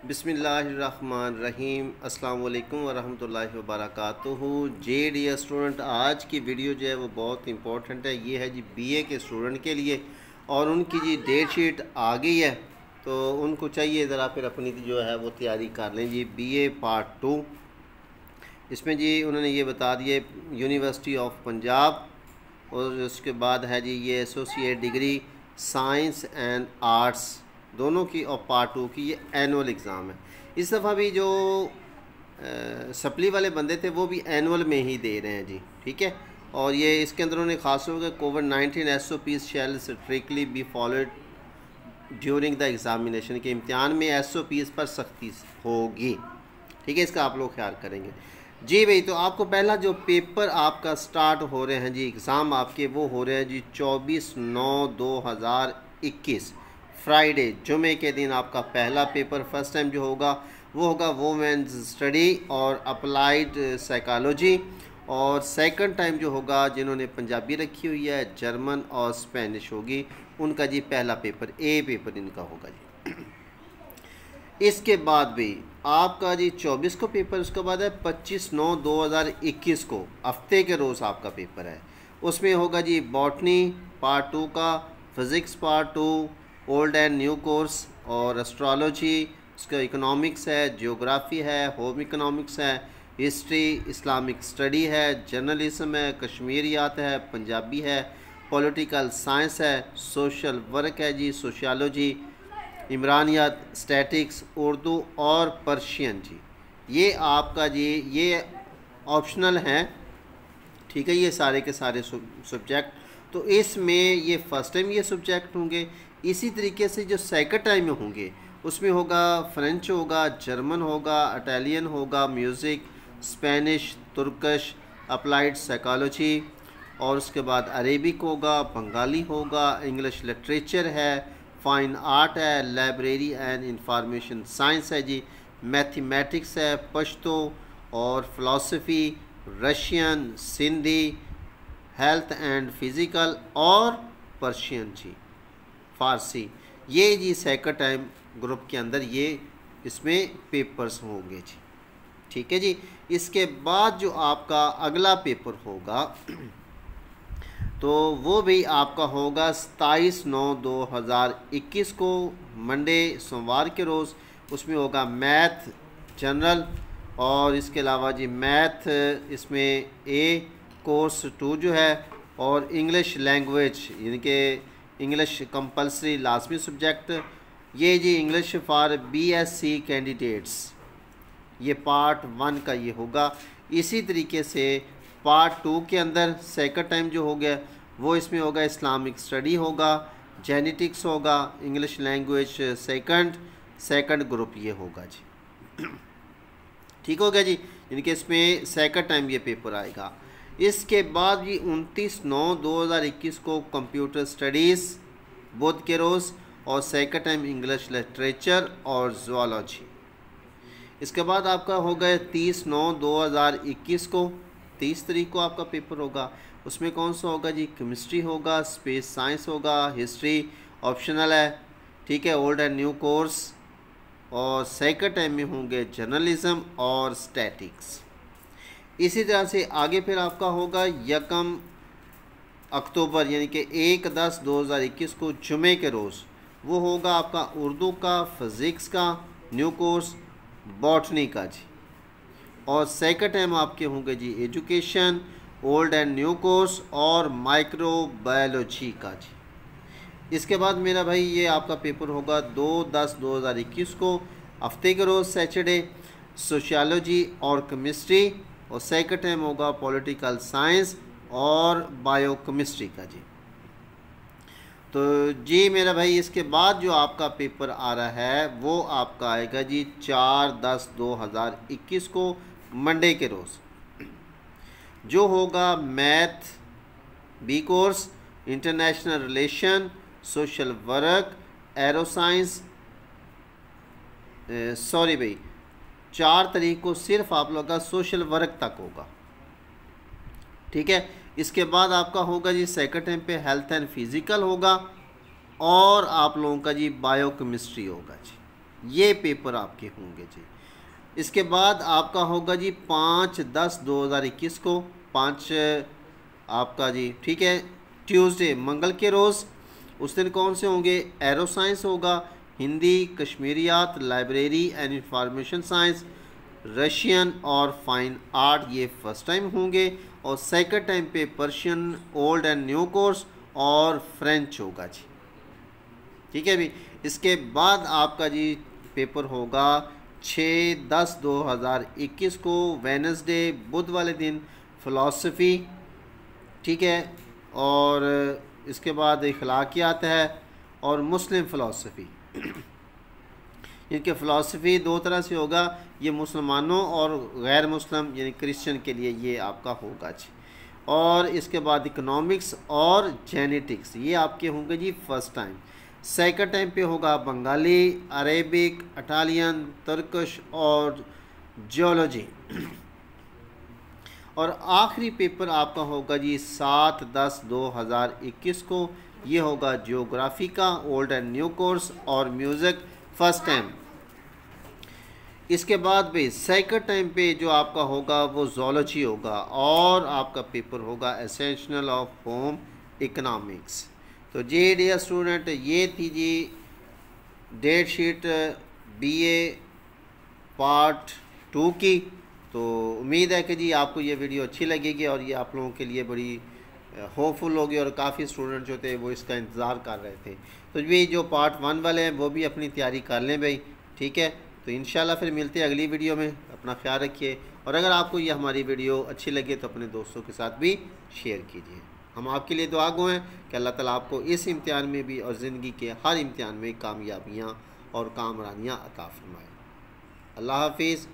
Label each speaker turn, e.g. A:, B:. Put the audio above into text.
A: बिस्मिल्लाहिर्रहमानिर्रहीम अस्सलाम वालेकुम वरहमतुल्लाहि वबरकातुहू। जे डियर स्टूडेंट, आज की वीडियो जो है वो बहुत इंपॉर्टेंट है। ये है जी बीए के स्टूडेंट के लिए और उनकी जी डेट शीट आ गई है, तो उनको चाहिए ज़रा फिर अपनी जो है वो तैयारी कर लें जी। बीए पार्ट 2 इसमें जी उन्होंने ये बता दिए यूनिवर्सिटी ऑफ पंजाब, और उसके बाद है जी ये associate degree science and arts दोनों की, और पार्ट 2 की ये एनुअल एग्ज़ाम है। इस दफ़ा भी जो सप्ली वाले बंदे थे वो भी एनुअल में ही दे रहे हैं जी, ठीक है। और ये इसके अंदर उन्हें खास तौर पर कोविड-19 SOPs shall strictly be followed during the examination, के इम्तिहान में SOPs पर सख्ती होगी, ठीक है। इसका आप लोग ख्याल करेंगे जी भाई। तो आपको पहला जो पेपर आपका स्टार्ट हो रहे हैं जी, एग्ज़ाम आपके वो हो रहे हैं जी 24/9/2021 फ्राइडे जुमे के दिन आपका पहला पेपर फर्स्ट टाइम जो होगा वो होगा वुमेन्स स्टडी और अप्लाइड साइकोलॉजी, और सेकंड टाइम जो होगा जिन्होंने पंजाबी रखी हुई है जर्मन और स्पेनिश होगी, उनका जी पहला पेपर ए पेपर इनका होगा जी। इसके बाद भी आपका जी 24 को पेपर, उसके बाद है 25/9/2021 को हफ्ते के रोज़ आपका पेपर है। उसमें होगा जी बॉटनी पार्ट 2 का, physics part 2, old and new course, और एस्ट्रोलॉजी, उसका इकोनॉमिक्स है, जियोग्राफी है, होम इकोनॉमिक्स है, हिस्ट्री, इस्लामिक स्टडी है, जर्नलिज्म है, कश्मीरियात है, पंजाबी है, पॉलिटिकल साइंस है, सोशल वर्क है जी, सोशियोलॉजी, इमरानियात, स्टैटिक्स, उर्दू और पर्शियन जी। ये आपका जी ये ऑप्शनल हैं, ठीक है। ये सारे के सारे सब्जेक्ट, तो इसमें ये फ़र्स्ट टाइम ये सब्जेक्ट होंगे। इसी तरीके से जो सेकंड टाइम में होंगे उसमें होगा फ्रेंच होगा, जर्मन होगा, इटालियन होगा, म्यूज़िक, स्पेनिश, तुर्कश, अप्लाइड साइकोलॉजी, और उसके बाद अरेबिक होगा, बंगाली होगा, इंग्लिश लिटरेचर है, फाइन आर्ट है, लाइब्रेरी एंड इंफॉर्मेशन साइंस है जी, मैथमेटिक्स है, पश्तो और philosophy, Russian, Sindhi, health and physical और पर्शियन जी, फ़ारसी। ये जी सेकंड टाइम ग्रुप के अंदर ये इसमें पेपर्स होंगे जी, ठीक है जी। इसके बाद जो आपका अगला पेपर होगा तो वो भी आपका होगा 27/9/2021 को मंडे सोमवार के रोज़। उसमें होगा मैथ जनरल, और इसके अलावा जी मैथ इसमें ए कोर्स 2 जो है, और इंग्लिश लैंग्वेज यानी कि इंग्लिश कंपलसरी लाजमी सब्जेक्ट, ये जी इंग्लिश फॉर BSc कैंडिडेट्स, ये पार्ट 1 का ये होगा। इसी तरीके से पार्ट 2 के अंदर सेकंड टाइम जो हो गया वो इसमें होगा इस्लामिक स्टडी होगा, जेनेटिक्स होगा, इंग्लिश लैंग्वेज सेकंड ग्रुप ये होगा जी, ठीक हो गया जी। इनके इसमें सेकंड टाइम ये पेपर आएगा। इसके बाद जी 29/9/2021 को कंप्यूटर स्टडीज़ बुध के रोज़, और सेकंड टाइम इंग्लिश लिटरेचर और ज़ूलॉजी। इसके बाद आपका होगा 30/9/2021 को, 30 तारीख को आपका पेपर होगा। उसमें कौन सा होगा जी, केमिस्ट्री होगा, स्पेस साइंस होगा, हिस्ट्री ऑप्शनल है, ठीक है, ओल्ड एंड न्यू कोर्स, और सेकंड टाइम में होंगे जर्नलिज्म और स्टैटिक्स। इसी तरह से आगे फिर आपका होगा 1 अक्टूबर यानी कि 1/10/2021 को जुमे के रोज़, वो होगा आपका उर्दू का, फिज़िक्स का न्यू कोर्स, बॉटनी का जी, और सेकंड टाइम आपके होंगे जी education, old and new course और माइक्रोबायोलॉजी का जी। इसके बाद मेरा भाई ये आपका पेपर होगा 2/10/2021 को हफ्ते के रोज़ सैटरडे, सोशियोलॉजी और केमिस्ट्री, और सेकंड टाइम होगा पॉलिटिकल साइंस और बायोकेमिस्ट्री का जी। तो जी मेरा भाई इसके बाद जो आपका पेपर आ रहा है वो आपका आएगा जी 4/10/2021 को मंडे के रोज़, जो होगा math B course, international relation, social work, aero science, sorry भाई 4 तारीख को सिर्फ आप लोगों का सोशल वर्क तक होगा, ठीक है। इसके बाद आपका होगा जी सेकंड टाइम पे हेल्थ एंड फिज़िकल होगा, और आप लोगों का जी बायोकेमिस्ट्री होगा जी। ये पेपर आपके होंगे जी। इसके बाद आपका होगा जी 5/10/2021 को, 5 आपका जी, ठीक है, ट्यूसडे मंगल के रोज़। उस दिन कौन से होंगे? एरो साइंस होगा, Hindi, Kashmiriyat, library and information science, Russian और फाइन आर्ट, ये फर्स्ट टाइम होंगे। और सेकंड टाइम पे Persian old and new course और फ्रेंच होगा जी, ठीक है भी। इसके बाद आपका जी पेपर होगा 6/10/2021 को, वेनसडे, बुध वाले दिन, फ़िलासफ़ी, ठीक है, और इसके बाद अखलाकियात है और मुस्लिम फ़िलासफ़ी। इनके फ़िलासफ़ी दो तरह से होगा, ये मुसलमानों और गैर मुस्लिम यानी क्रिश्चियन के लिए ये आपका होगा जी। और इसके बाद इकोनॉमिक्स और जेनेटिक्स, ये आपके होंगे जी फर्स्ट टाइम। सेकंड टाइम पे होगा बंगाली, अरेबिक, इटालियन, तुर्किश और जियोलॉजी। और आखिरी पेपर आपका होगा जी 7/10/2021 को, ये होगा जियोग्राफी का ओल्ड एंड न्यू कोर्स और म्यूज़िक फर्स्ट टाइम। इसके बाद भाई सेकंड टाइम पे जो आपका होगा वो ज़ूलॉजी होगा और आपका पेपर होगा एसेंशियल ऑफ होम इकोनॉमिक्स। तो जी डियर स्टूडेंट, ये थी जी डेट शीट बीए पार्ट 2 की। तो उम्मीद है कि जी आपको ये वीडियो अच्छी लगेगी और ये आप लोगों के लिए बड़ी होपफुल होगी और काफ़ी स्टूडेंट जो थे वो इसका इंतज़ार कर रहे थे। तो भी जो पार्ट 1 वाले हैं वो भी अपनी तैयारी कर लें भाई, ठीक है। तो इंशाल्लाह फिर मिलते हैं अगली वीडियो में। अपना ख्याल रखिए और अगर आपको ये हमारी वीडियो अच्छी लगे तो अपने दोस्तों के साथ भी शेयर कीजिए। हम आपके लिए दुआ गो हैं कि अल्लाह ताला आपको इस इम्तिहान में भी और ज़िंदगी के हर इम्तिहान में कामयाबियाँ और कामरानियाँ अता फरमाए। अल्लाह हाफिज़।